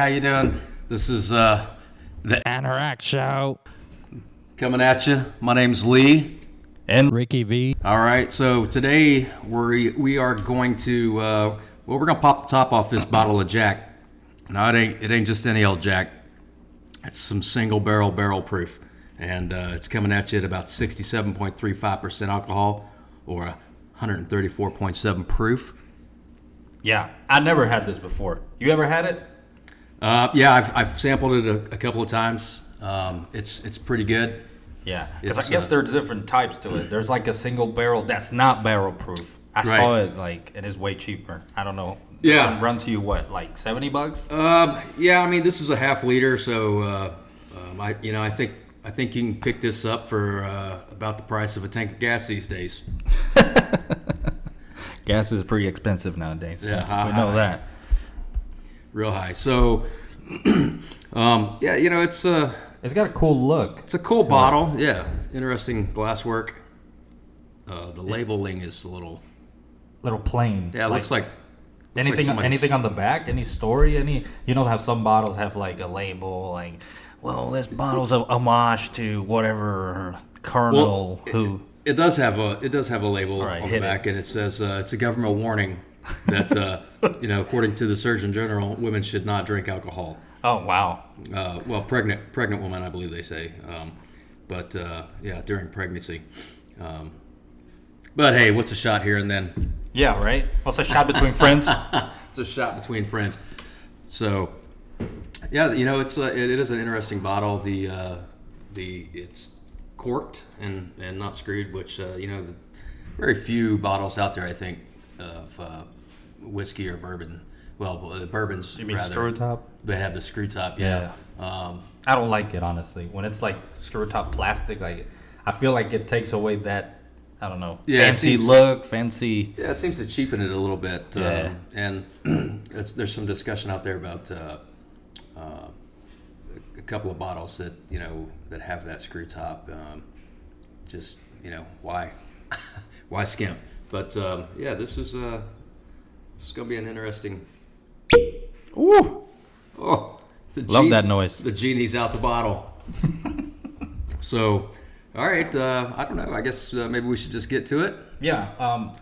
how you doing? This is the Anorak Show. coming at you. My name's Lee. And Ricky V. All right, so today we are going to we're gonna pop the top off this bottle of Jack. Now it ain't just any old Jack. It's some single barrel proof, and it's coming at you at about 67.35% alcohol or 134.7 proof. Yeah, I never had this before. You ever had it? Yeah, I've sampled it a couple of times. It's pretty good. Yeah, because I guess there's different types to it. There's like a single barrel that's not barrel proof. I saw it it is way cheaper. I don't know. Yeah, it runs you what, like $70? Yeah, I mean this is a half liter, so I think you can pick this up for about the price of a tank of gas these days. Gas is pretty expensive nowadays. Yeah, we know that. Real high. So, It's got a cool look. It's a cool bottle. Yeah, interesting glasswork. The labeling is a little plain. Yeah, it looks like anything on the back. Any story? You know how some bottles have like a label, like, well, this bottle's a homage to whatever colonel who. It does have a label on the back, and it says it's a government warning that according to the Surgeon General, women should not drink alcohol. Oh wow. Well, pregnant women, I believe they say, but during pregnancy. But hey, what's a shot here and then? Yeah, right. What's a shot between friends? It's a shot between friends. So, yeah, it is an interesting bottle. It's corked and not screwed, which very few bottles out there, I think, of whiskey or bourbon. Well, the bourbons. You mean screw top? They have the screw top. Yeah. I don't like it, honestly. When it's like screw top plastic, like I feel like it takes away that, I don't know, fancy look, fancy. Yeah, it seems to cheapen it a little bit. Yeah. And there's some discussion out there about a couple of bottles that that have that screw top. Why why skimp? But this is going to be an interesting. Ooh! Oh, love that noise. The genie's out the bottle. So, all right. I don't know. I guess maybe we should just get to it. Yeah.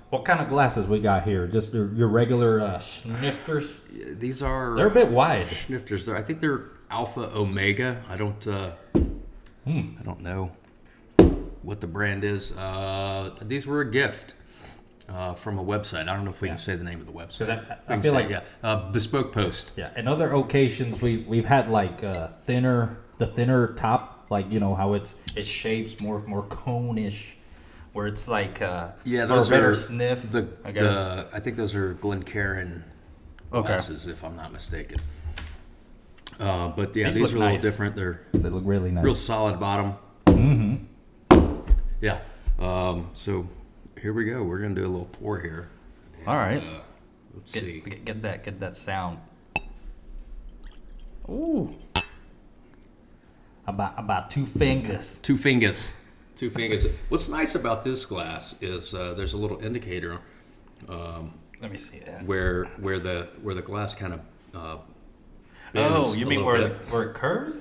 What kind of glasses we got here? Just your regular schnifters? These are. They're a bit wide. Schnifters. I think they're Alpha Omega. I don't know what the brand is. These were a gift. From a website. I don't know if we can say the name of the website. I feel like Bespoke Post. Yeah. In other occasions, we've had like the thinner top, like how it's shapes more cone-ish, where it's like for a better sniff. I guess. I think those are Glencairn glasses, if I'm not mistaken. But yeah, these are a little different. They look really nice. Real solid bottom. Mm-hmm. Yeah. So. Here we go. We're gonna do a little pour here. All right. Let's see. Get that sound. Ooh. About 2 fingers. 2 fingers. 2 fingers. What's nice about this glass is there's a little indicator. Let me see that. Where the glass kind of. You mean where it curves?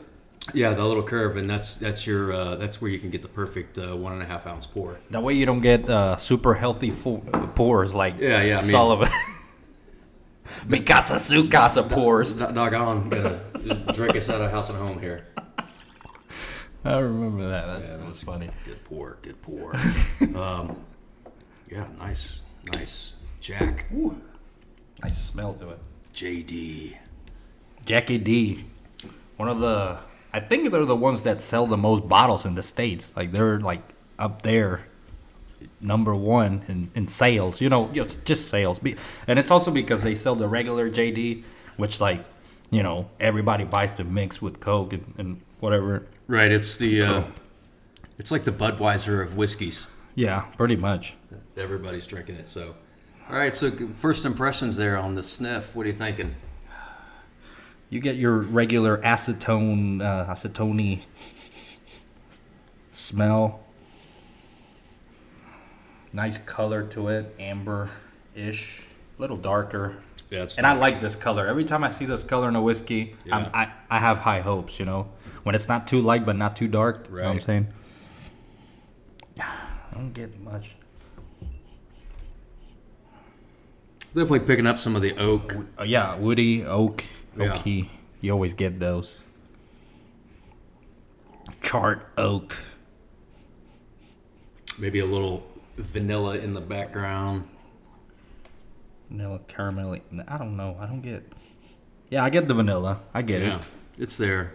Yeah, the little curve, and that's where you can get the perfect 1.5 ounce pour. That way you don't get super healthy pours like Sullivan. Mikasa Sukasa pours. Doggone, gonna drink us out of house and home here. I remember that. That's funny. Good pour. Yeah, nice Jack. Ooh. Nice smell to it. Jackie D. One of the. I think they're the ones that sell the most bottles in the States. Like they're like up there, number one in sales. It's just sales. And it's also because they sell the regular JD, which everybody buys to mix with Coke and whatever. Right. It's it's like the Budweiser of whiskeys. Yeah, pretty much. Everybody's drinking it. So, all right. So first impressions there on the sniff. What are you thinking? You get your regular acetone smell. Nice color to it, amber-ish, a little darker. Yeah, it's and I like this color. Every time I see this color in a whiskey, Yeah. I have high hopes, when it's not too light but not too dark. You know what I'm Right. saying? I don't get much. Definitely picking up some of the oak. Yeah, woody, Yeah. oaky. You always get those. Chart oak. Maybe a little vanilla in the background. Vanilla caramel. I don't know. I don't get. Yeah, I get the vanilla. I get Yeah, it. it's there.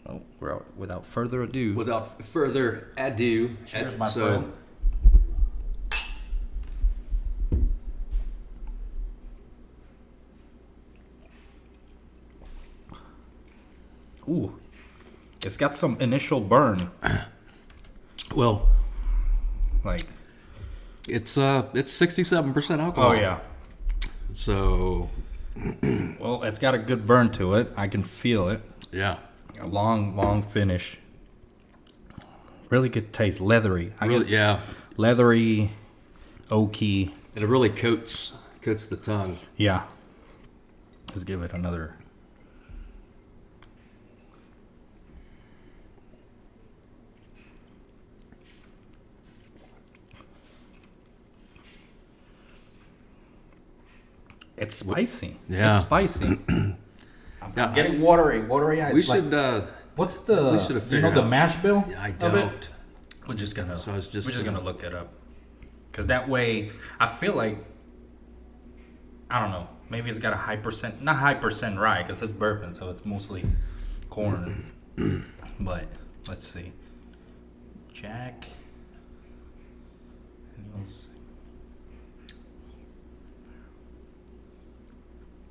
Oh, without further ado. Without further ado, Cheers, my friend. Ooh, it's got some initial burn. Well, Like, it's 67% alcohol. oh yeah. So Well, it's got a good burn to it. I can feel it. yeah, A long finish. Really good taste. Leathery. I really, get yeah, leathery, oaky. and it really coats the tongue. Yeah. Let's give it another. It's spicy. Yeah. It's spicy. Yeah, I'm getting watery eyes. we Like, should. what's the? we should have you know figured the out- mash bill? I of don't. it? We're just gonna. So I was just we're just gonna- gonna look it up. Because that way, I feel like. I don't know. Maybe it's got a high percent, not high percent rye, because it's bourbon, so it's mostly corn. But let's see. Jack Daniels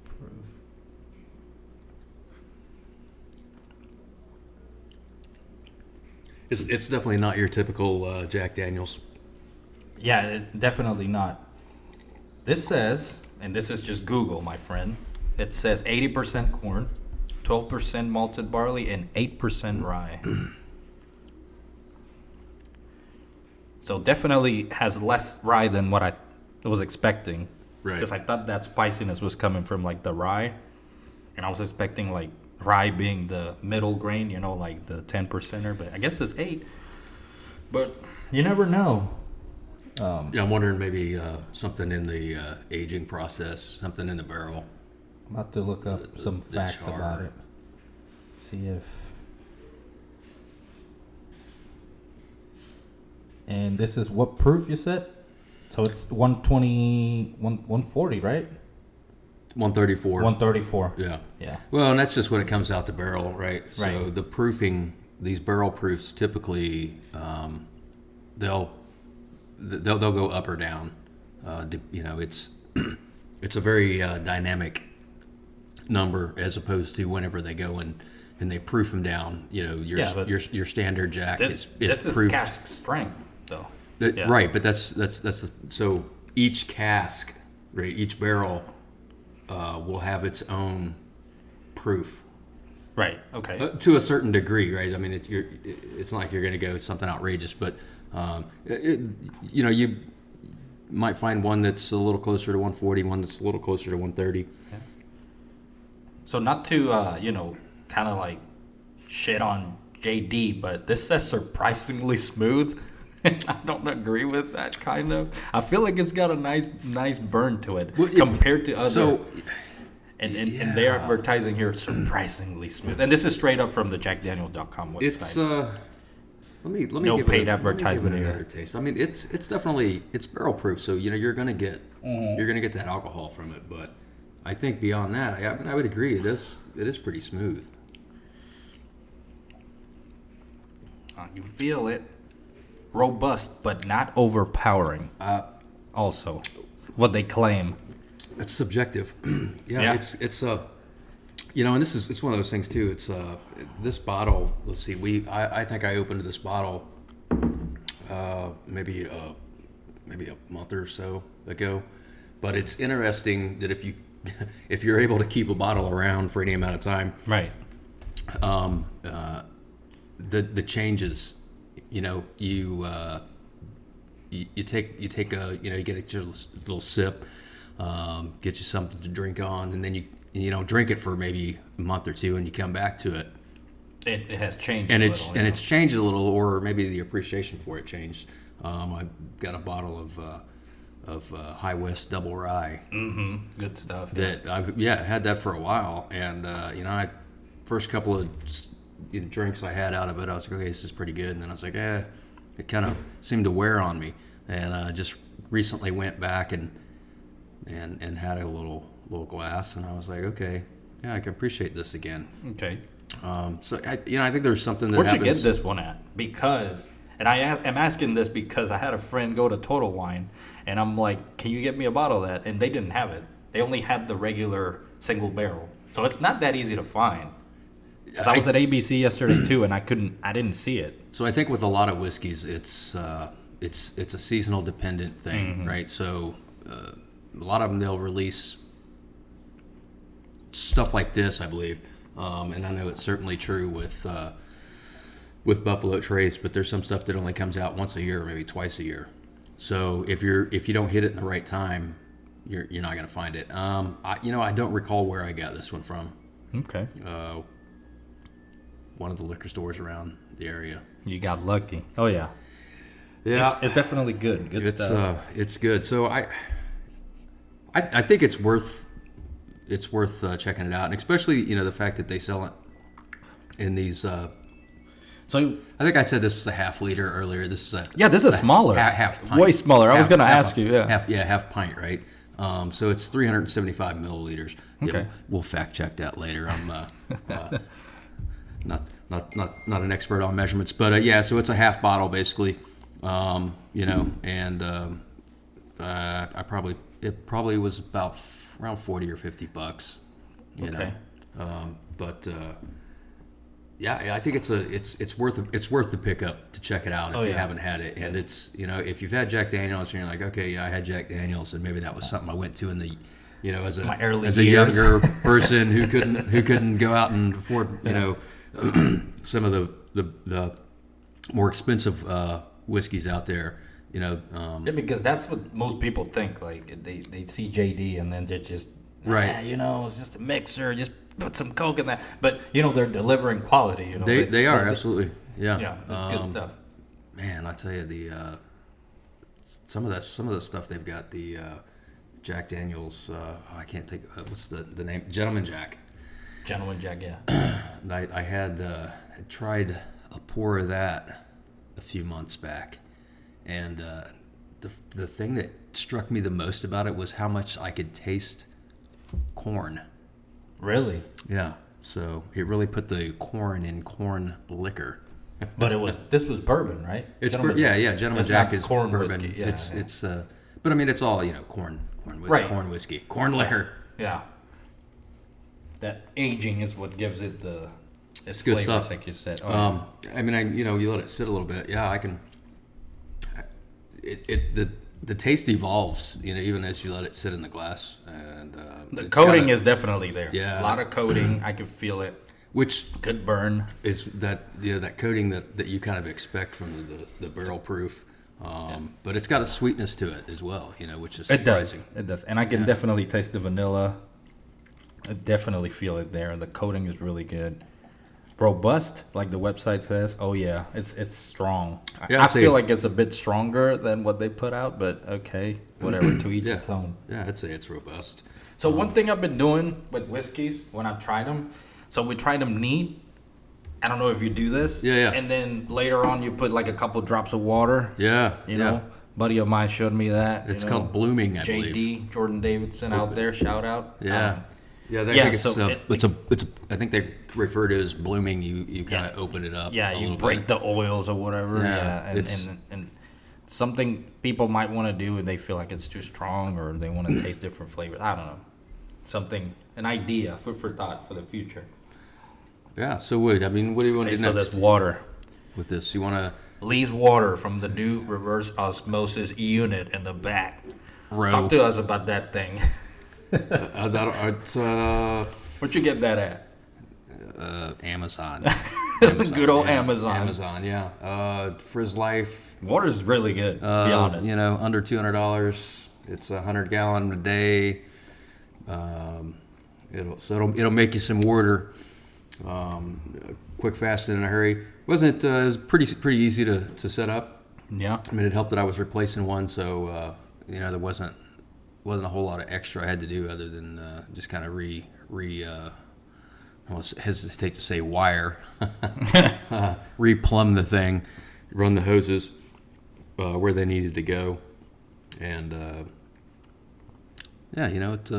proof. It's definitely not your typical Jack Daniels. Yeah, definitely not. This says, and this is just Google, my friend. It says 80% corn, 12% malted barley, and 8% rye. So definitely has less rye than what I was expecting. Right. Because I thought that spiciness was coming from like the rye, and I was expecting like rye being the middle grain, like the 10%er. But I guess it's 8. But you never know. Yeah, I'm wondering maybe something in the aging process, something in the barrel. I'm about to look up some the facts char. about it. See if. And this is what proof you said? So it's 120, 140, right? 134. 134. Yeah. Yeah. Well, and that's just when it comes out the barrel, right? So Right. the proofing, these barrel proofs, typically they'll go up or down. It's it's a very dynamic number as opposed to whenever they go and they proof them down. Yeah, but your standard Jack This is proofed. cask strength, though. Yeah. Right, but so each cask, right? Each barrel will have its own proof. Right. Okay. To a certain degree, right? I mean, it's not like you're going to go something outrageous, but you might find one that's a little closer to 140, one that's a little closer to 130. So not to kind of like shit on JD, but this says surprisingly smooth. I don't agree with that kind of. I feel like it's got a nice burn to it compared to other. So, and they're advertising here surprisingly smooth. And this is straight up from the JackDaniel.com website. it's let me No give paid it advertisement here. another taste. I mean, it's definitely barrel proof, so you're gonna get that alcohol from it. But I think beyond that, I would agree it is pretty smooth. You feel it. Robust, but not overpowering. Also, what they claim. It's subjective. Yeah. It's and it's one of those things too. It's this bottle. Let's see. I think I opened this bottle maybe a month or so ago. But it's interesting that if you're able to keep a bottle around for any amount of time, Right. the changes, you you take a you get your little sip, get you something to drink on, and then you don't drink it for maybe a month or two, and you come back to it. It has changed And a it's little. and it's changed a little, or maybe the appreciation for it changed. I got a bottle of High West Double Rye Good stuff. that I've had that for a while, and I first couple of drinks I had out of it, I was like, okay, this is pretty good, and then I was like, it kind of seemed to wear on me, and I just recently went back and had a little glass, and I was like, okay, yeah, I can appreciate this again. Okay. So I think there's something that Where'd happens. you get this one at? Because, and am asking this because I had a friend go to Total Wine, and I'm like, can you get me a bottle of that? And they didn't have it. They only had the regular single barrel. So it's not that easy to find. Because I was at ABC yesterday too, and I didn't see it. So I think with a lot of whiskeys, it's a seasonal dependent thing, right? So a lot of them, they'll release stuff like this, I believe, and I know it's certainly true with Buffalo Trace, but there's some stuff that only comes out once a year or maybe twice a year. So if you don't hit it in the right time, you're not going to find it. I don't recall where I got this one from. Okay. One of the liquor stores around the area. You got lucky. Oh, yeah. Yeah, It's definitely good. Good stuff. It's good. So I think it's worth checking it out, and especially the fact that they sell it in these. So I think I said this was a half liter earlier. This is this is smaller. Half pint. Way smaller. I was going to ask you. Yeah. Half pint, right? So it's 375 milliliters. Okay. Yeah, we'll fact check that later. I'm not an expert on measurements, but so it's a half bottle basically. It probably was about around $40 or $50. Okay. I think it's worth the pickup to check it out if you haven't had it. And it's if you've had Jack Daniels and you're like, okay, yeah, I had Jack Daniels, and maybe that was something I went to in the as My early a years. younger person who couldn't go out and afford some of the more expensive whiskeys out there. Because that's what most people think. Like they see JD and then they're just right. It's just a mixer. Just put some Coke in that. But they're delivering quality. They are absolutely. Yeah. Yeah, that's good stuff. Man, I tell you, some of the stuff they've got, the Jack Daniels. I can't think. What's the name? Gentleman Jack. Gentleman Jack. Yeah. I had tried a pour of that a few months back. And the thing that struck me the most about it was how much I could taste corn. Really? Yeah. So it really put the corn in corn liquor. But this was bourbon, right? Gentleman Jack is corn bourbon. whiskey. Yeah, it's but I mean it's all corn right. Corn whiskey, corn liquor. Yeah. That aging is what gives it its good flavor, stuff. like you said. I mean, you let it sit a little bit. Yeah, I can. The taste evolves, even as you let it sit in the glass, and the coating is definitely there. Yeah. A lot of coating. I can feel it. Which Good burn. is that that coating that you kind of expect from the barrel proof, but it's got a sweetness to it as well, which is surprising. It does, and I can definitely taste the vanilla. I definitely feel it there. The coating is really good. Robust, like the website says. Oh yeah, it's strong. Yeah, I feel like it's a bit stronger than what they put out, but okay, whatever. To each Yeah. its own. Yeah, I'd say it's robust. So one thing I've been doing with whiskeys when I've tried them, so we tried them neat. I don't know if you do this. Yeah. And then later on, you put like a couple drops of water. Yeah, You know, buddy of mine showed me that. It's called blooming, I believe. JD Jordan Davidson out there, shout out. Yeah. I think it's I think they refer to it as blooming. You kind of open it up. Yeah, a you little break bit. the oils or whatever. Yeah, Yeah, it's- and something people might want to do and they feel like it's too strong or they want to taste different flavors. I don't know. An idea for thought for the future. Yeah. So what do you want to Taste do of next this water. with this? You want to Lee's water from the new reverse osmosis unit in the back. row? Talk to us about that thing. It's Where'd you get that at? Amazon. Good old yeah, Amazon. Amazon, yeah. Frizz Life, Water's really good, to be honest. you know, under $200. It's 100-gallon a day. It'll make you some water, quick, fast, and in a hurry. It was pretty easy to set up. Yeah. I mean, it helped that I was replacing one, so you know, there wasn't a whole lot of extra I had to do other than just kind of I almost hesitate to say wire, replumb the thing, run the hoses where they needed to go, and yeah, you know, it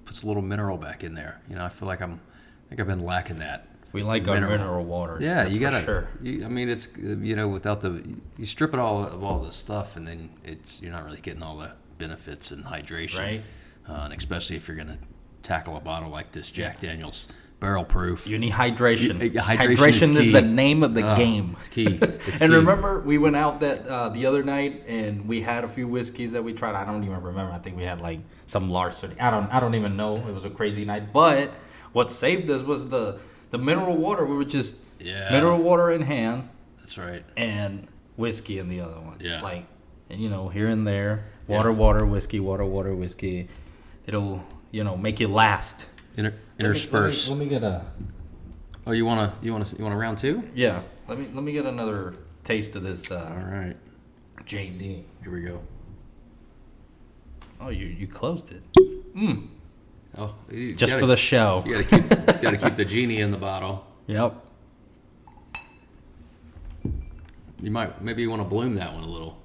puts a little mineral back in there. You know, I think I've been lacking that. We like our mineral water. Yeah, you gotta. Sure. I mean, it's, you know, without you strip it all of all the stuff, and then you're not really getting all the benefits and hydration, Right. And especially if you're gonna tackle a bottle like this Jack Daniel's Barrel Proof. You need hydration. Hydration is is key. the name of the game. It's key. It's And key. remember, we went out the other night and we had a few whiskeys that we tried. I don't even remember. I think we had like some larceny. I don't even know. It was a crazy night. But what saved us was the mineral water. We were just mineral water in hand. That's right. And whiskey in the other one. Yeah. Like, and you know, here and there, water, whiskey, water, whiskey. It'll, you know, make you last. Intersperse. Let me get a. Oh, you want a round two? Yeah. Let me get another taste of this. All right. JD. Here we go. Oh, you closed it. Oh, Just for the show. You gotta keep the genie in the bottle. Yep. Maybe you want to bloom that one a little.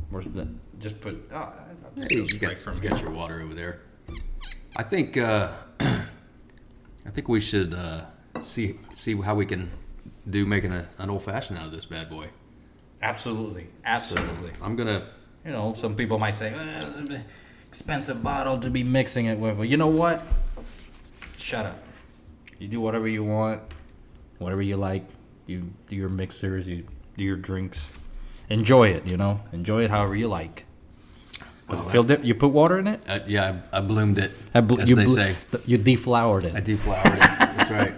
Where's the? Just put. Oh, You got your water over there. I think we should see how we can do making an old fashioned out of this bad boy. Absolutely. So I'm gonna. You know, some people might say, expensive bottle to be mixing it with. But you know what? Shut up. You do whatever you want, whatever you like. You do your mixers, you do your drinks. Enjoy it, you know? Enjoy it however you like. Does it feel you put water in it? Yeah, I bloomed it, as they say. You deflowered it. I deflowered it. That's right.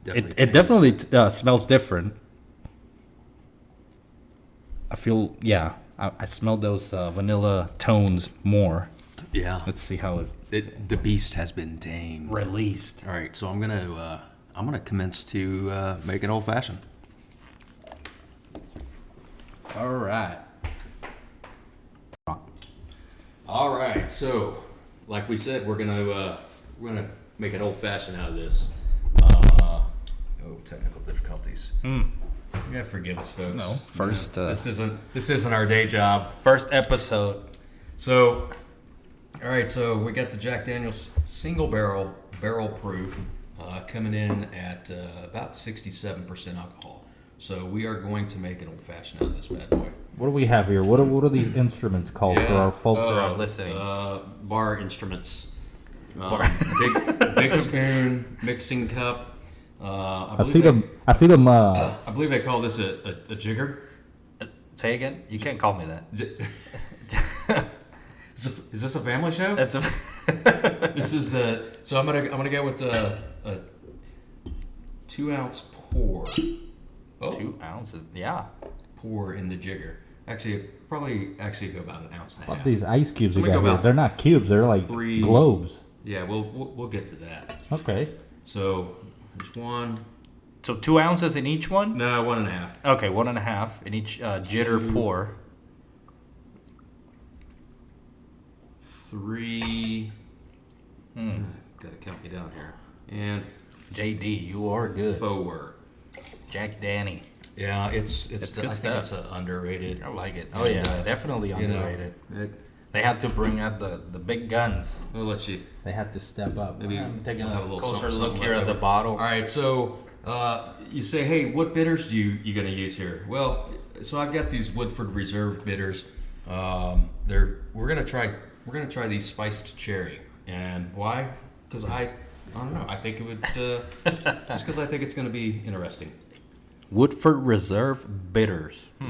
It definitely smells different. I feel, I smell those vanilla tones more. Yeah. Let's see how The beast has been tamed. released. All right, so I'm gonna commence to make an old fashioned. All right. All right, so like we said, we're gonna make an old fashioned out of this. Technical difficulties. You gotta forgive us, folks. No, first, this isn't our day job. First episode. So, all right, so we got the Jack Daniel's single barrel proof coming in at about 67% alcohol. So we are going to make an old fashioned out of this bad boy. What do we have here? What are these instruments called for our folks that are listening? Bar instruments. Big spoon, mixing cup. I see them. I believe they call this a jigger. Say again? You can't call me that. Is this a family show? That's a This is so I'm gonna go with a 2-ounce pour. Oh, 2 ounces. Yeah. pour in the jigger. Actually, probably go about an ounce and a what half. these ice cubes So we we got go here. about They're not cubes. They're like 3 globes. Yeah, we'll get to that. Okay. So there's one. So 2 ounces in each one? No, 1.5. Okay, 1.5 in each jitter pour. 3. Gotta count me down here. And JD, you are good. 4. Jack Danny. Yeah, it's good I think stuff. it's underrated. I like it. Oh yeah, definitely You know, underrated. it, They had to bring out the big guns. we'll let you. They had to step up. Maybe I'm taking we'll have a little closer something look here left at the over. bottle. All right, so you say, hey, what bitters you gonna use here? Well, so I've got these Woodford Reserve bitters. We're gonna try these spiced cherry, and why? Because I don't know. I think it would just because I think it's gonna be interesting. Woodford Reserve bitters. Yeah.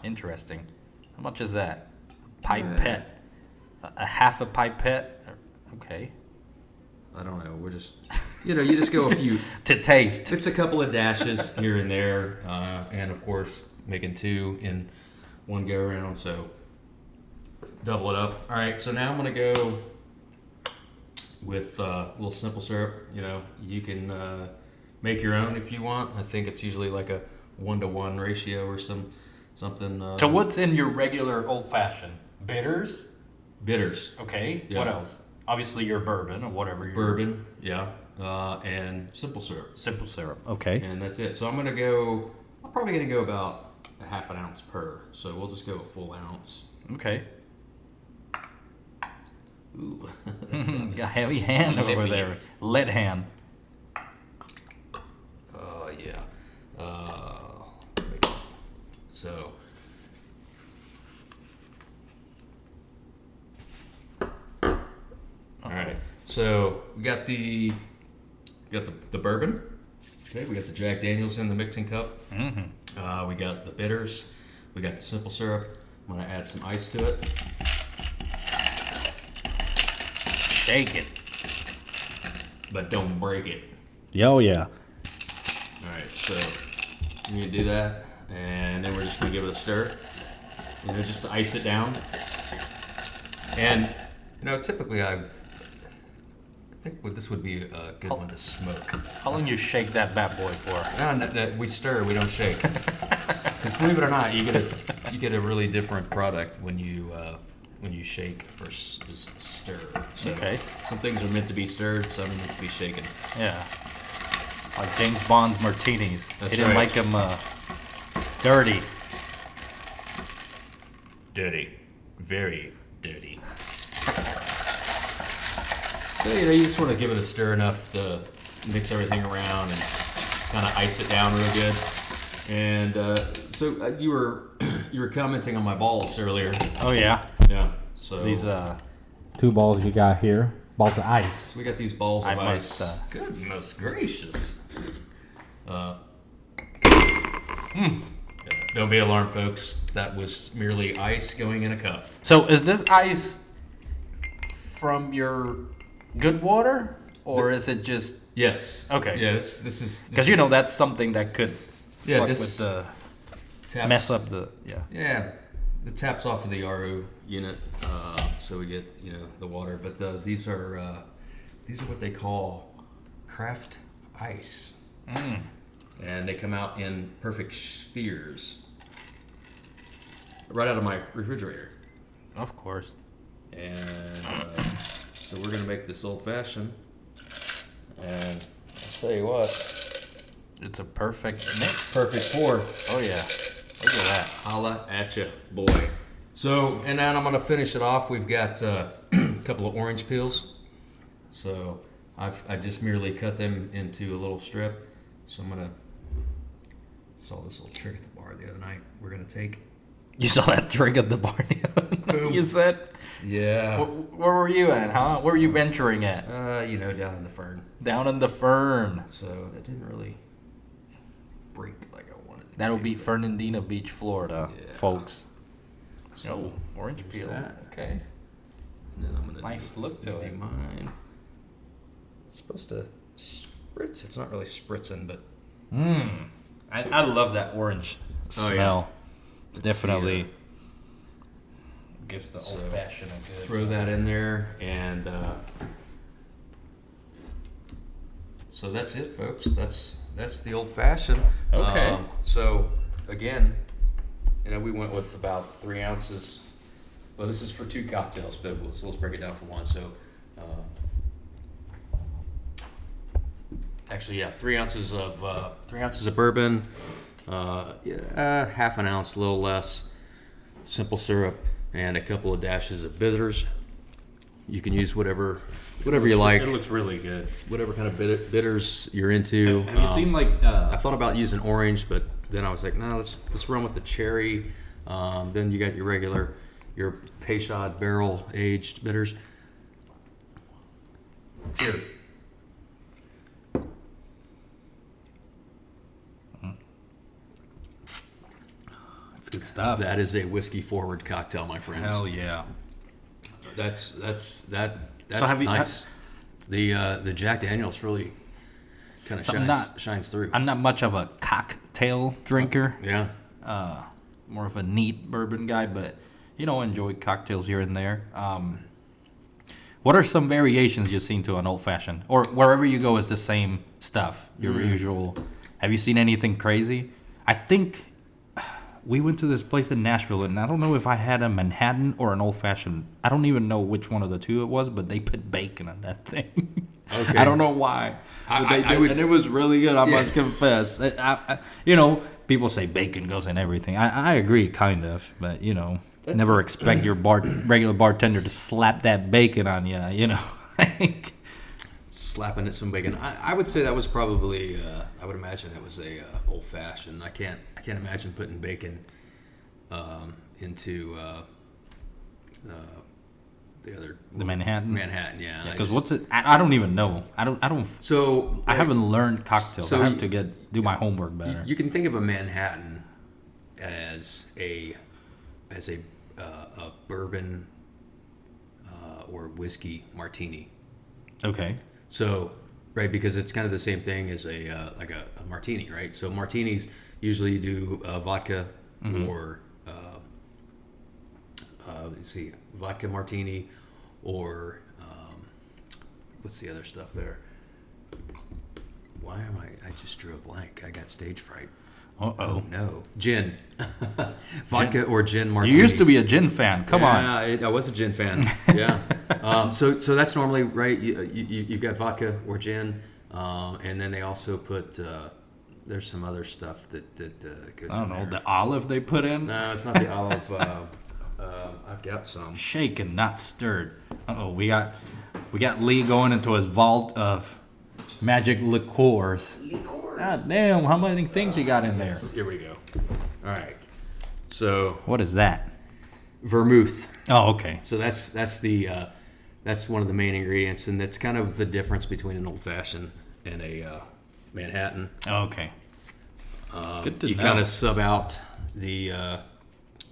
Interesting. How much is that? Pipette. A half a pipette. Okay. I don't know. We're just, you just go a few. To taste. It's a couple of dashes here and there, and of course making 2 in one go around. So double it up. All right. So now I'm gonna go with a little simple syrup. You can make your own if you want. I think it's usually like a 1-to-1 ratio or something. So what's in your regular old fashioned? Bitters? Bitters. Okay. Yeah. What else? Obviously your bourbon or whatever your Bourbon, yeah, and simple syrup. simple syrup. Okay. And that's it. So I'm probably gonna go about a half an ounce per. So we'll just go a full ounce. Okay. Ooh. Got a heavy hand over Heavy. there. Lead hand. Oh yeah. So. All right. So we got the bourbon. Okay. We got the Jack Daniels in the mixing cup. Mm-hmm. We got the bitters. We got the simple syrup. I'm gonna add some ice to it. Shake it. But don't break it. Oh yeah. All right, so I'm gonna do that, and then we're just gonna give it a stir, just to ice it down. And typically I think this would be a good one to smoke. How long you shake that bad boy for? No, we stir, we don't shake. Because believe it or not, you get a really different product when you shake versus just stir. So Okay. some things are meant to be stirred, some are meant to be shaken. Yeah. Like James Bond's martinis. That's He didn't right. like them dirty. Dirty. Very dirty. So, you just want to give it a stir enough to mix everything around and kind of ice it down real good. And so you were commenting on my balls earlier. Oh yeah. Yeah. So These 2 balls you got here. Balls of ice. so we got these balls of I ice. must, Goodness gracious. Don't be alarmed, folks. That was merely ice going in a cup. So is this ice from your good water, or is it just Yes. Okay. Yeah. This is because that's something that could fuck with the taps, mess up the Yeah, it taps off of the RO unit, so we get the water. But these are what they call craft ice, and they come out in perfect spheres right out of my refrigerator. Of course. And so we're gonna make this old fashioned, and I'll tell you what, It's a perfect mix. perfect pour. Oh yeah. Look at that. Holla at ya, boy. So, and then I'm going to finish it off. We've got a couple of orange peels. So, I just merely cut them into a little strip. So, I'm going to saw this little trick at the bar the other night. We're going to take. You saw that trick at the bar the other night, you said? Yeah. Where were you at, huh? Where were you venturing at? Down in the fern. Down in the fern. So, that didn't really break like I wanted it to. That'll be Fernandina Beach, Florida, Yeah. folks. So, orange there's peel. that. Okay. And then I'm going to Nice look to do it. mine. It's supposed to spritz. It's not really spritzing, but I love that orange Oh, yeah. smell. It's Let's see, definitely gives the so old fashioned a good. throw that in there, and so that's it, folks. That's the old fashioned. Okay. So again, we went with about 3 ounces. Well, this is for 2 cocktails, but so let's break it down for one. So actually, yeah, 3 ounces of bourbon, half an ounce, a little less, simple syrup, and a couple of dashes of bitters. You can use whatever you like. It looks really good. Whatever kind of bitters you're into. Have you seen like? I thought about using orange, but then I was like, no, let's run with the cherry. Then you got your Peychaud barrel aged bitters. Cheers. It's good stuff. That is a whiskey forward cocktail, my friends. Hell yeah. That That's have you- nice. The Jack Daniels really kind of So I'm shines through. I'm not much of a cocktail drinker. Yeah. More of a neat bourbon guy, but enjoy cocktails here and there. What are some variations you've seen to an old fashioned, or wherever you go is the same stuff? Your usual. Have you seen anything crazy? I think we went to this place in Nashville, and I don't know if I had a Manhattan or an old fashioned. I don't even know which one of the two it was, but they put bacon on that thing. Okay. I don't know why, but they do, and it was really good. I must confess. People say bacon goes in everything. I agree, kind of, but never expect your regular bartender to slap that bacon on you. Slapping at some bacon. I would say that was probably. I would imagine that was a old fashioned. I can't imagine putting bacon into The Manhattan. Manhattan, yeah. Because what's it? I don't even know. I don't. So I haven't learned cocktails. so I have to do my homework better. you can think of a Manhattan as a bourbon or whiskey martini. Okay. So, right, because it's kind of the same thing as a martini, right? So martinis usually you do vodka or let's see, vodka martini or what's the other stuff there? Why am I just drew a blank. I got stage fright. Oh no, gin, vodka or gin martinis. You used to be a gin fan. Come on. I was a gin fan. Yeah. So that's normally right. You've got vodka or gin, and then they also put. There's some other stuff that goes. I don't in know there. the olive they put in. No, it's not the olive. I've got some. Shaken, not stirred. We got Lee going into his vault of magic liqueurs. God damn, how many things you got in there? Here we go. All right. So What is that? vermouth. Oh, okay. So that's one of the main ingredients, and that's kind of the difference between an old fashioned and a Manhattan. Oh, okay. Good to You know. kind of sub out the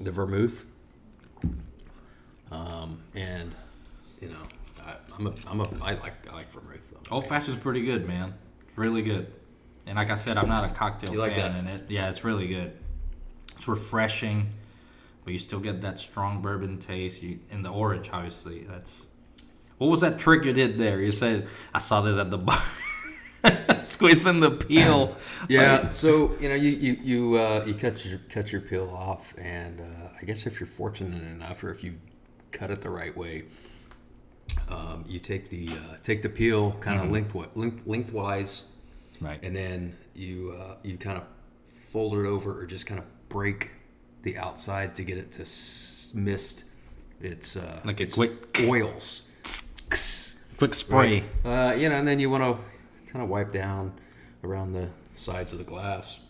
vermouth, and I like vermouth though. Old fashioned's pretty good, man. Really good. And like I said, I'm not a cocktail You like fan, that? and it's really good. It's refreshing, but you still get that strong bourbon taste. And the orange, obviously. What was that trick you did there? You said I saw this at the bar, squeezing the peel. Yeah, so you cut your peel off, and I guess if you're fortunate enough, or if you cut it the right way, you take the peel kind of lengthwise, Right. and then you kind of fold it over, or just kind of break the outside to get it to mist. It's Like a it's quick oils. quick spray. Right. And then you want to kind of wipe down around the sides of the glass.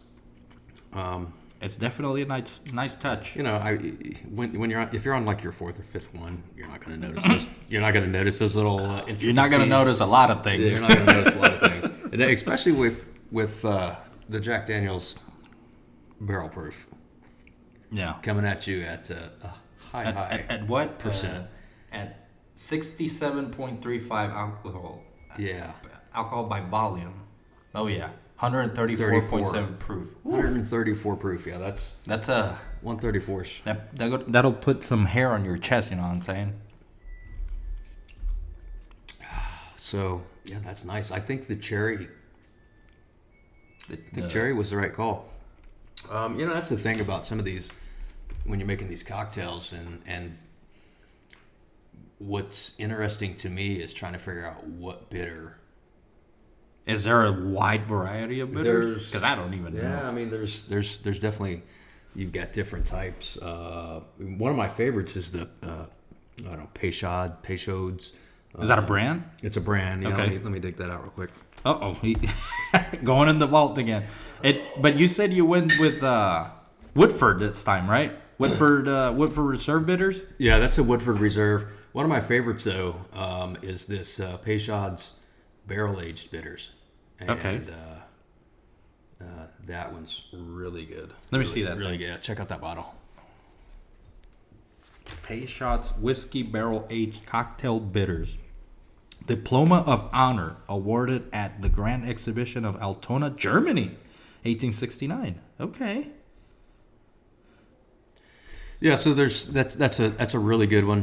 It's definitely a nice touch. If you're on like your fourth or fifth one, you're not going to notice those. You're not going to notice those little intricacies. You're not going to notice a lot of Yeah, things. you're not going to notice a lot of things, and especially with the Jack Daniel's barrel proof Yeah. coming at you at a high. At what percent? At 67.35 alcohol. Yeah, Alcohol by volume. Oh yeah, 134.7 proof. 134 proof. Yeah, that's a 134. that'll put some hair on your chest. You know what I'm saying? So yeah, that's nice. I think the cherry. The Cherry was the right call. That's the thing about some of these, when you're making these cocktails, and what's interesting to me is trying to figure out what bitter. Is there a wide variety of bitters? Because I don't even know. Yeah, I mean, there's definitely, you've got different types. One of my favorites is the Peychaud's. Is that a brand? It's a brand. Yeah, Okay. let me dig that out real quick. Uh-oh. Going in the vault again. But you said you went with Woodford this time, right? Woodford Reserve bitters? Yeah, that's a Woodford Reserve. One of my favorites, though, is this Peychaud's barrel-aged bitters. And, Okay. that one's really good. Let me see that Really thing. good. Check out that bottle. Peychaud's Whiskey Barrel Aged Cocktail Bitters. Diploma of Honor awarded at the Grand Exhibition of Altona, Germany, 1869. Okay. Yeah, so that's a really good one.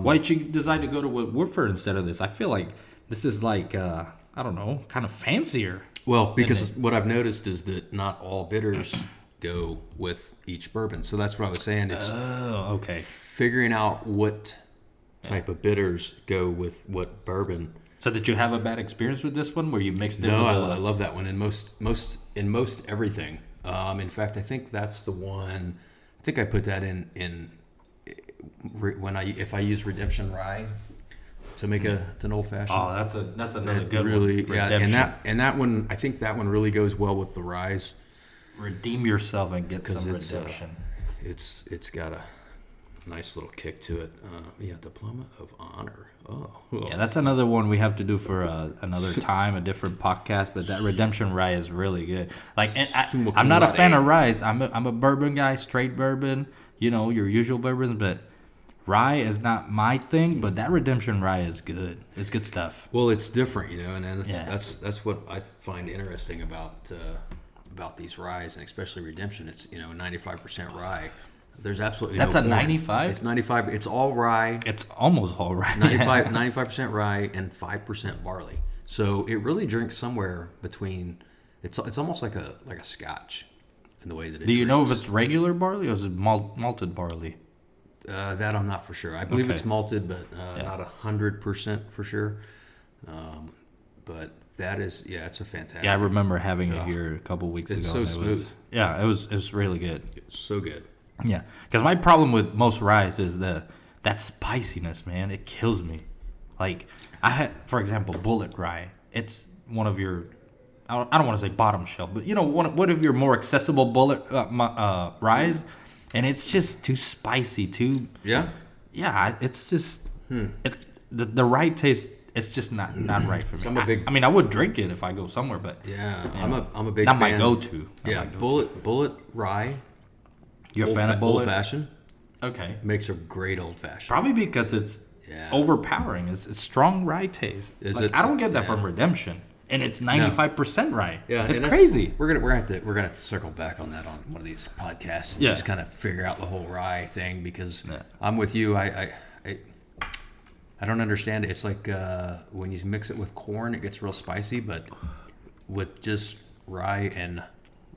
Why'd you decide to go to Woodford instead of this? I feel like this is like, I don't know, kind of fancier. Well, because what I've noticed is that not all bitters go with each bourbon. So that's what I was saying. It's okay. figuring out what type of bitters go with what bourbon. So did you have a bad experience with this one where you mixed it No, with I love that one in most everything. In fact, I think that's the one. I think I put that in when if I use Redemption Rye to make it's an old fashioned. Oh, that's another good really, one. yeah, Redemption. and that one, I think that one really goes well with the ryes. Redeem yourself and get some It's, redemption. It's got a nice little kick to it. Diploma of Honor. Oh, Yeah, that's another one we have to do for another time, a different podcast. But that Redemption Rye is really good. Like, and I'm not a fan of ryes. I'm a bourbon guy, straight bourbon. You know, your usual bourbons, but rye is not my thing. But that Redemption Rye is good. It's good stuff. Well, it's different, and Yeah. that's what I find interesting about these ryes, and especially Redemption. It's 95% rye. There's absolutely That's no a corn. 95? It's 95. It's all rye. It's almost all right. 95% rye and 5% barley. So it really drinks somewhere between. It's almost like a Scotch in the way that it. Do you know if drinks. it's regular barley or is it malted barley? That I'm not for sure. I believe Okay. it's malted, but not 100% for sure. But that is, it's a fantastic. Yeah, I remember having it here a couple weeks It's ago. so and smooth. It was really good. It's so good. Yeah, because my problem with most ryes is that spiciness, man. It kills me. Like I had, for example, Bullet Rye. It's one of your, I don't want to say bottom shelf, but one of your more accessible Bullet ryes, and it's just too spicy, too. Yeah. Yeah, it's just the rye taste. It's just not right for me. So I'm a big- I mean, I would drink it if I go somewhere, but Yeah, I'm a big not fan. my go-to. Not Yeah, my go-to. Bullet Rye. You're a fan of Old Bullet? fashioned Okay. makes a great old fashioned. Probably because it's Yeah. overpowering. It's strong rye taste. Is Like, it? I don't get that from Redemption, and it's 95% rye. Yeah, it's and crazy. We're gonna have to circle back on that on one of these podcasts. And Yeah. just kind of figure out the whole rye thing because Yeah. I'm with you. I don't understand it. It's like when you mix it with corn, it gets real spicy, but with just rye and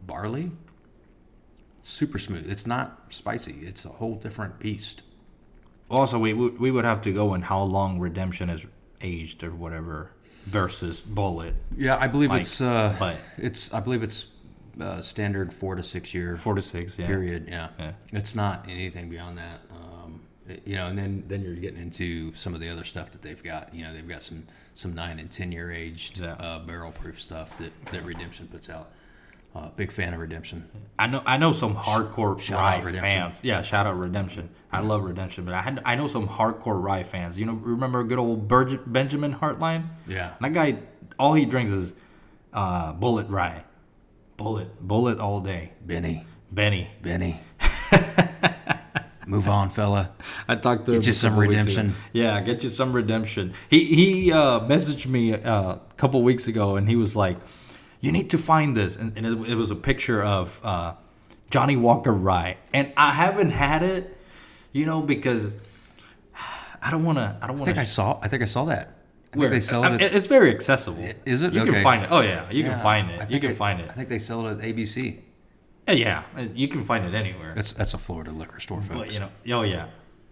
barley, it's super smooth. It's not spicy. It's a whole different beast. Also, we would have to go in how long Redemption is aged or whatever versus Bullet. Yeah, I believe Like, it's but- I believe it's standard 4 to 6 year 4 to 6, yeah. period. Yeah. Yeah. It's not anything beyond that. And then you're getting into some of the other stuff that they've got. They've got some 9 and 10 year aged barrel proof stuff that Redemption puts out. Big fan of Redemption. I know some hardcore Shout rye out Redemption. fans. Yeah, shout out Redemption. I love Redemption, but I know some hardcore rye fans. Remember good old Benjamin Hartline? Yeah. That guy, all he drinks is Bullet Rye. Bullet all day. Benny. Benny. Move on, fella. I talked to him Get you a some couple weeks Redemption. ago. Yeah, get you some Redemption. He messaged me a couple weeks ago, and he was like, "You need to find this," and it was a picture of Johnny Walker Rye, and I haven't had it, because I don't want to. I think I saw that. I Where think they sell it. it's very accessible. Is it? You Okay. can find it. Oh yeah, you can find I it. You think can find it. I think they sell it at ABC. Yeah, you can find it anywhere. That's a Florida liquor store, folks. But oh yeah.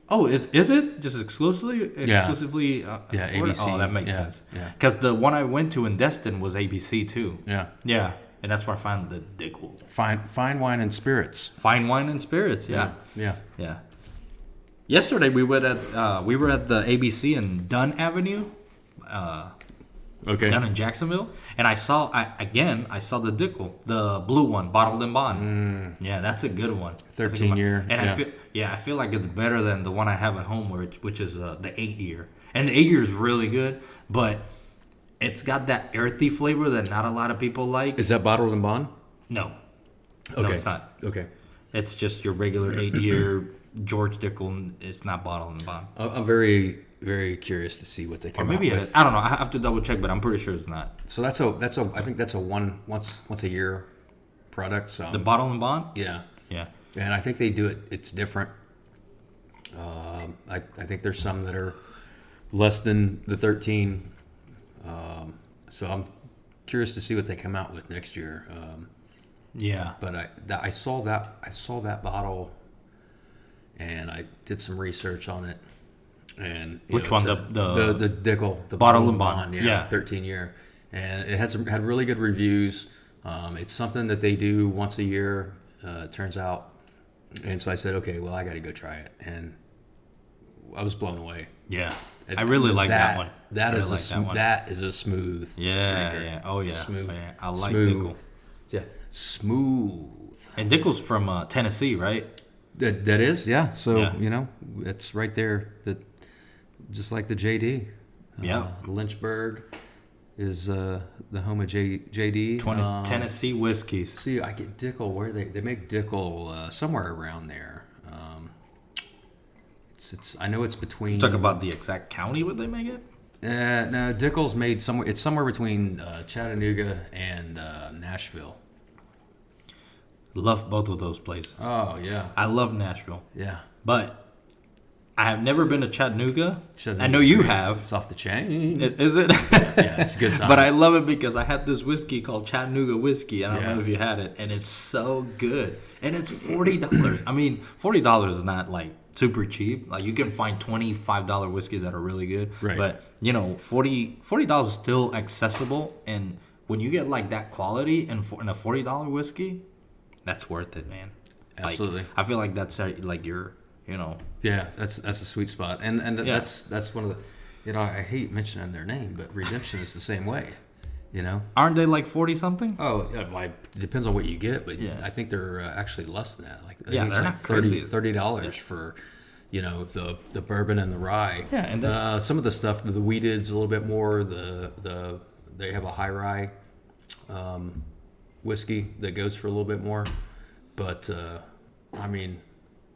Oh, is it just exclusively? Yeah. Exclusively. Yeah, Florida? ABC. Oh, that makes Yeah, sense. yeah. Because the one I went to in Destin was ABC too. Yeah. Yeah, and that's where I found the Dickel. Fine wine and spirits. Fine wine and spirits. Yeah. Yeah. Yesterday we were at the ABC in Dunn Avenue. Okay. Down in Jacksonville, and I saw the Dickel, the blue one, bottled in bond. Yeah, that's a good one. That's a good 13 one. year, and yeah. I feel like it's better than the one I have at home, which is the 8 year, and the 8 year is really good, but it's got that earthy flavor that not a lot of people like. Is that bottled in bond? No, Okay. no, it's not. Okay. It's just your regular 8 year George Dickel. It's not bottled in bond. I'm very very curious to see what they Or come maybe out with. I don't know. I have to double check, but I'm pretty sure it's not. So I think that's a once a year product. So The bottle and bond? yeah, Yeah. and I think they do it. It's different. I think there's some that are less than the 13. So I'm curious to see what they come out with next year. Yeah. But I saw that bottle, and I did some research on it. And Which it's one? The Dickel, the Bottle and Bond, yeah. 13 year, and it had really good reviews. It's something that they do once a year. It turns out, and so I said, okay, well, I got to go try it, and I was blown away. Yeah. I really like that one. That I is really like that one. that is a smooth. Yeah, drinker. yeah. Oh, yeah. Smooth. Oh, yeah. I like Smooth. Dickel. Yeah, smooth. And Dickel's from Tennessee, right? That is, yeah. So Yeah. it's right there. That just like the JD. Yeah. Lynchburg is the home of JD. Tennessee whiskeys. See, I get Dickel. Where they make Dickel somewhere around there. It's I know it's between. Talk about the exact county where they make it? No, Dickel's made somewhere. It's somewhere between Chattanooga and Nashville. Love both of those places. Oh yeah, I love Nashville. yeah. But I have never been to Chattanooga. I know Chattanooga's you great. have. It's off the chain. Is it? Yeah, it's a good time. But I love it because I had this whiskey called Chattanooga whiskey. I don't Yeah. know if you had it, and it's so good. And it's $40. I mean, $40 is not like super cheap. Like you can find $25 whiskeys that are really good. Right. But $40 is still accessible. And when you get like that quality in a $40 whiskey, that's worth it, man. Like, Absolutely. I feel like that's like your, Yeah, that's a sweet spot, and Yeah. that's one of the, I hate mentioning their name, but Redemption is the same way, Aren't they like 40 something? Oh, yeah, like it depends on what you get, but Yeah. I think they're actually less than that. Like I Yeah, think it's they're like not crazy. $30 for, the bourbon and the rye. Yeah, and then- some of the stuff, the wheated's a little bit more. They have a high rye whiskey that goes for a little bit more, but I mean.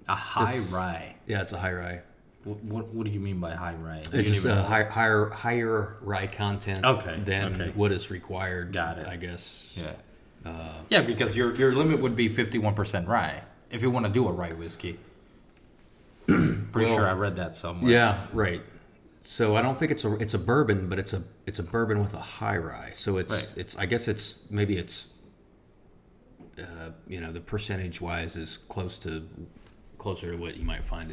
A high Just- rye. Yeah, it's a high rye. What do you mean by high rye? It's just a higher rye content Okay, than okay. what is required. Got it. I guess. Yeah. Yeah, because your limit would be 51% rye if you want to do a rye whiskey. Pretty Well, sure I read that somewhere. Yeah, right. So I don't think it's a bourbon, but it's a bourbon with a high rye. So Right. I guess it's maybe it's the percentage wise is closer to what you might find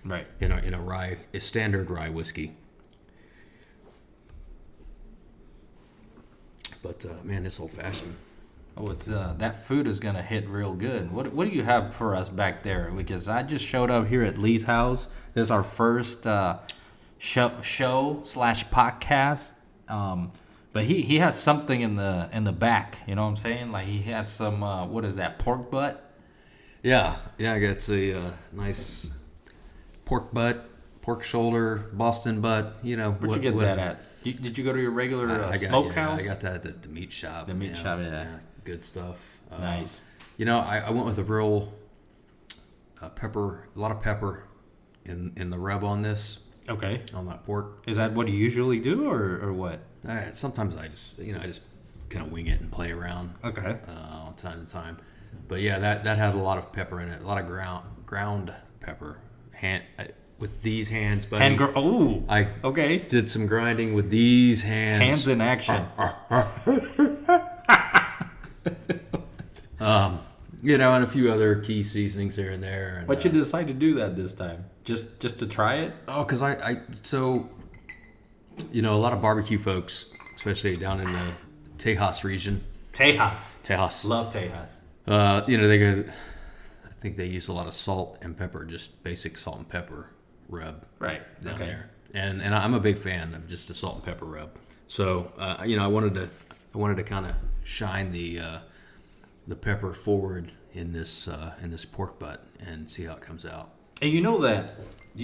Right. in a standard rye whiskey. But man, this old fashioned. Oh, it's that food is gonna hit real good. What do you have for us back there? Because I just showed up here at Lee's house. This is our first show/podcast. But he has something in the back. You know what I'm saying? Like he has some what is that, pork butt? Yeah, I got a nice pork butt, pork shoulder, Boston butt. Where'd you get that at? Did you go to your regular smokehouse? I got that at the meat shop. The meat shop, yeah. Good stuff. Nice. I went with a real pepper, a lot of pepper in the rub on this, Okay. on that pork. Is that what you usually do, or what? Sometimes I just kind of wing it and play around. Okay. Time to time. But yeah, that had a lot of pepper in it, a lot of ground pepper. With these hands, buddy. I okay. did some grinding with these hands. Hands in action. And a few other key seasonings here and there. And, Why'd you decide to do that this time? Just to try it? Oh, because a lot of barbecue folks, especially down in the Tejas region. Tejas. Love Tejas. They go. I think they use a lot of salt and pepper, just basic salt and pepper rub. Right. Down Okay. there. And I'm a big fan of just a salt and pepper rub. So I wanted to kind of shine the pepper forward in this pork butt and see how it comes out. And you know that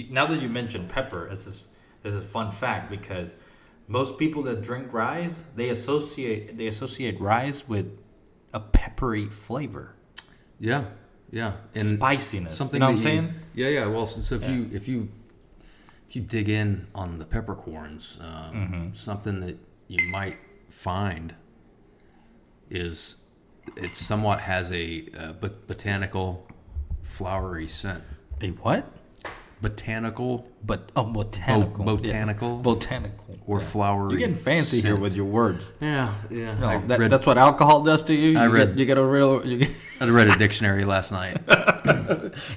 now that you mentioned pepper, this is a fun fact because most people that drink rye, they associate rye with a peppery flavor. Yeah. And Spiciness. something You know what I'm that saying? Yeah. Well, so if you if you dig in on the peppercorns, something that you might find is it somewhat has a botanical, flowery scent. A what? Botanical. Botanical. Botanical. Yeah. Botanical. Or flowery. You're getting fancy here scent. with your words. Yeah. No, that's what alcohol does to you. I read I read a dictionary last night.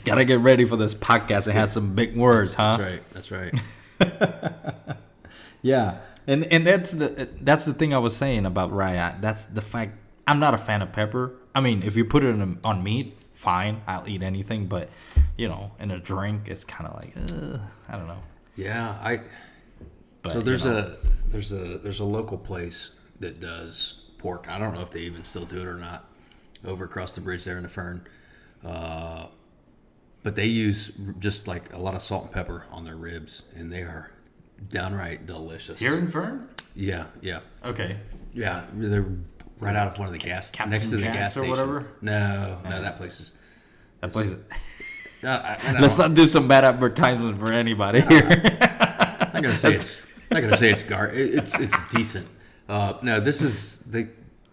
Gotta get ready for this podcast and have some big words, huh? That's right. Yeah, and that's the thing I was saying about rye. That's the fact. I'm not a fan of pepper. I mean, if you put it on meat, fine, I'll eat anything. But in a drink, it's kind of like, I don't know. Yeah, But, so there's a local place that does pork. I don't know if they even still do it or not. Over across the bridge there in the Fern, but they use just like a lot of salt and pepper on their ribs, and they are downright delicious. Here in Fern? Yeah. Okay. Yeah, they're right out of one of the gas Captain next to the Jack's gas or station. whatever? No, that place is. That place. I Let's not do some bad advertisement for anybody here. I'm not gonna say it's decent. No, this is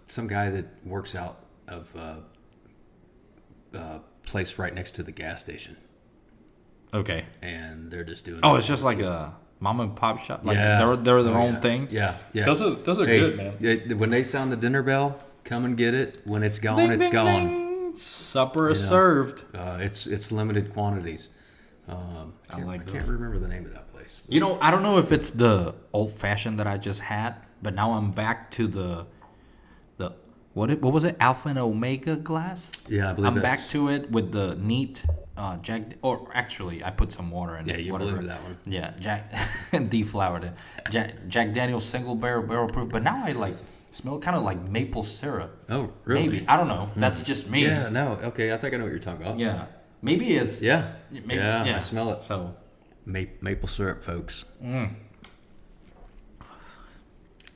some guy that works out of a place right next to the gas station, Okay. and they're just doing. Oh, it's just like a mom and pop shop. Like Yeah. they're their own Yeah. thing. Yeah. Those are Hey, good, man. When they sound the dinner bell, come and get it. When it's gone, Ding, it's ding, gone. ding. Supper is Yeah. served. It's limited quantities. I like I can't remember the name of that place. I don't know if it's the old fashioned that I just had, but now I'm back to the what was it? Alpha and Omega glass. Yeah, I believe I'm back that's- to it with the neat Jack. Or actually, I put some water in Yeah, it. you whatever. believe that one. Yeah, Jack deflowered it. Jack Daniel's single barrel proof. But now I smell kind of like maple syrup. Oh, really? Maybe I don't know. That's just me. Yeah, no. Okay, I think I know what you're talking about. Yeah. Maybe it's Yeah. Maybe, I smell it. So Maple syrup, folks.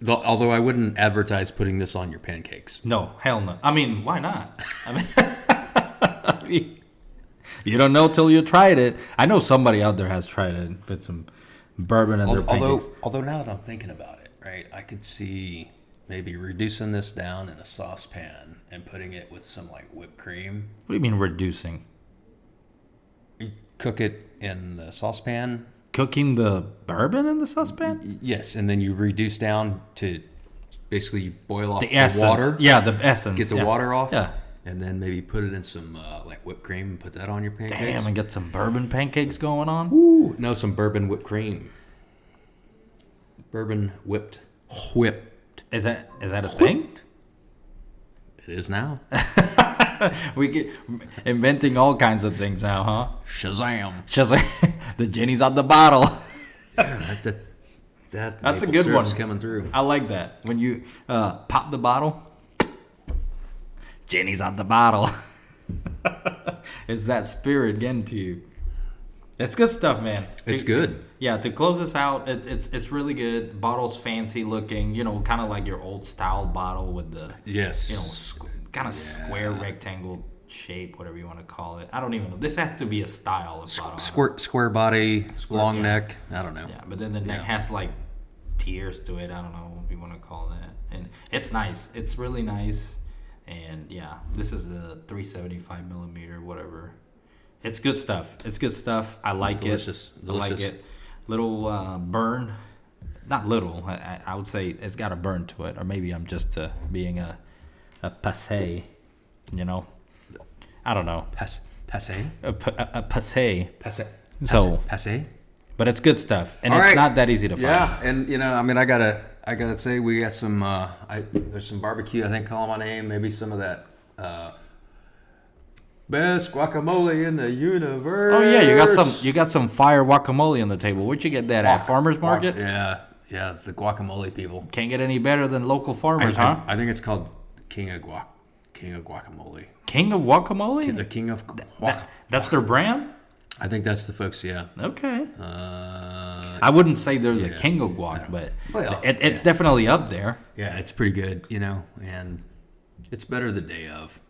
Although I wouldn't advertise putting this on your pancakes. no, hell no. I mean, why not? I mean, you don't know till you tried it. I know somebody out there has tried it and put some bourbon in their pancakes. Although now that I'm thinking about it, right, I could see maybe reducing this down in a saucepan and putting it with some like whipped cream. What do you mean reducing? You cook it in the saucepan. Cooking the bourbon in the saucepan? Yes, and then you reduce down to basically you boil off The the essence. water. Yeah, the essence. Get the yeah. water off. Yeah. And then maybe put it in some like whipped cream and put that on your pancakes. Damn, and get some bourbon pancakes going on. Ooh, no, some bourbon whipped cream. Bourbon whipped. Is that a thing? It is now. We get inventing all kinds of things now, huh? Shazam. Just like the genie's out the bottle. Yeah, that's That's a maple good syrup's one. coming through. I like that. When you pop the bottle, Jenny's out the bottle. It's that spirit getting to you. It's good stuff, man. It's good. Yeah, to close this out, it's really good. Bottle's fancy looking, kind of like your old style bottle with the Yes. kind of square rectangle shape, whatever you want to call it. I don't even know. This has to be a style of bottle. Square body, long yeah. neck. I don't know. Yeah, but then the neck has like tears to it. I don't know what you want to call that. And it's nice. It's really nice. And yeah, this is the 375 millimeter, whatever. It's good stuff. It's good stuff. I like delicious. it. I like it. Little burn. Not little. I would say it's got a burn to it. Or maybe I'm just being a passé, I don't know. Passe? A passé. Passe. So- Passe? But it's good stuff. And All it's right. not that easy to find. Yeah, and I gotta say we got some. There's some barbecue. I think calling my name. Maybe some of that best guacamole in the universe. Oh yeah, you got some fire guacamole on the table. Where'd you get that at? Farmers Market? Yeah, the guacamole people. Can't get any better than local I, farmers, huh? I think it's called King of Guacamole. King of guacamole? The King of Guac. That's their brand? I think that's the folks. Yeah. Okay. I wouldn't say they're the yeah. king of guac, but Well, it's definitely up there. Yeah, it's pretty good. And it's better the day of.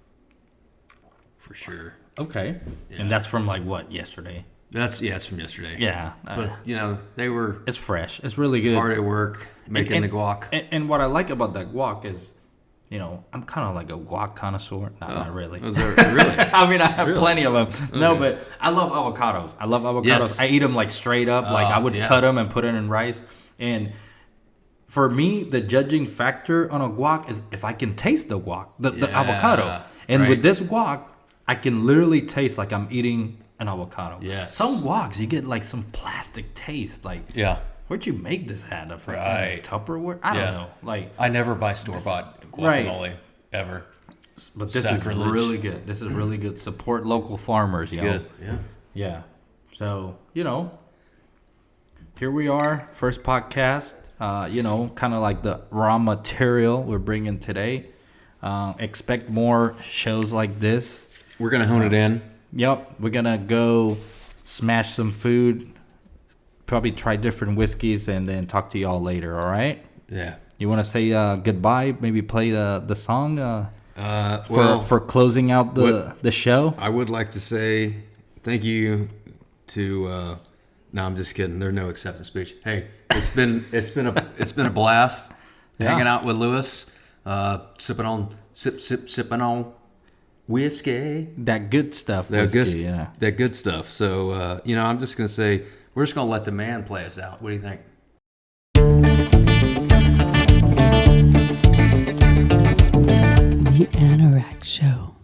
For sure. Okay. Yeah. And that's from like what, yesterday? It's from yesterday. Yeah, But they were it's fresh. It's really good. hard at work making the guac. And what I like about that guac is, I'm kind of like a guac connoisseur. Not really. Those are really. I mean, I have plenty of them. No, but I love avocados. Yes. I eat them like straight up. Like I would cut them and put it in rice. And for me, the judging factor on a guac is if I can taste the guac, the avocado. And with this guac, I can literally taste like I'm eating an avocado. Yes. Some guacs, you get like some plastic taste. Like, where'd you make this at? Right. Tupperware? I don't know. Like, I never buy store-bought guacamole, ever. but this Sacrilege. is really good. This is really good. Support local farmers. It's good, yeah. Yeah. So, here we are, first podcast. Kind of like the raw material we're bringing today. Expect more shows like this. We're going to hone it in. Yep. We're going to go smash some food, probably try different whiskeys, and then talk to y'all later, all right? Yeah. You want to say goodbye, maybe play the song Well, for closing out the show? I would like to say thank you to. No, I'm just kidding. There's no acceptance speech. Hey, it's been a blast hanging out with Lewis, sipping on whiskey. That good stuff. That whiskey, yeah. That good stuff. So I'm just gonna say we're just gonna let the man play us out. What do you think? The Anorak Show.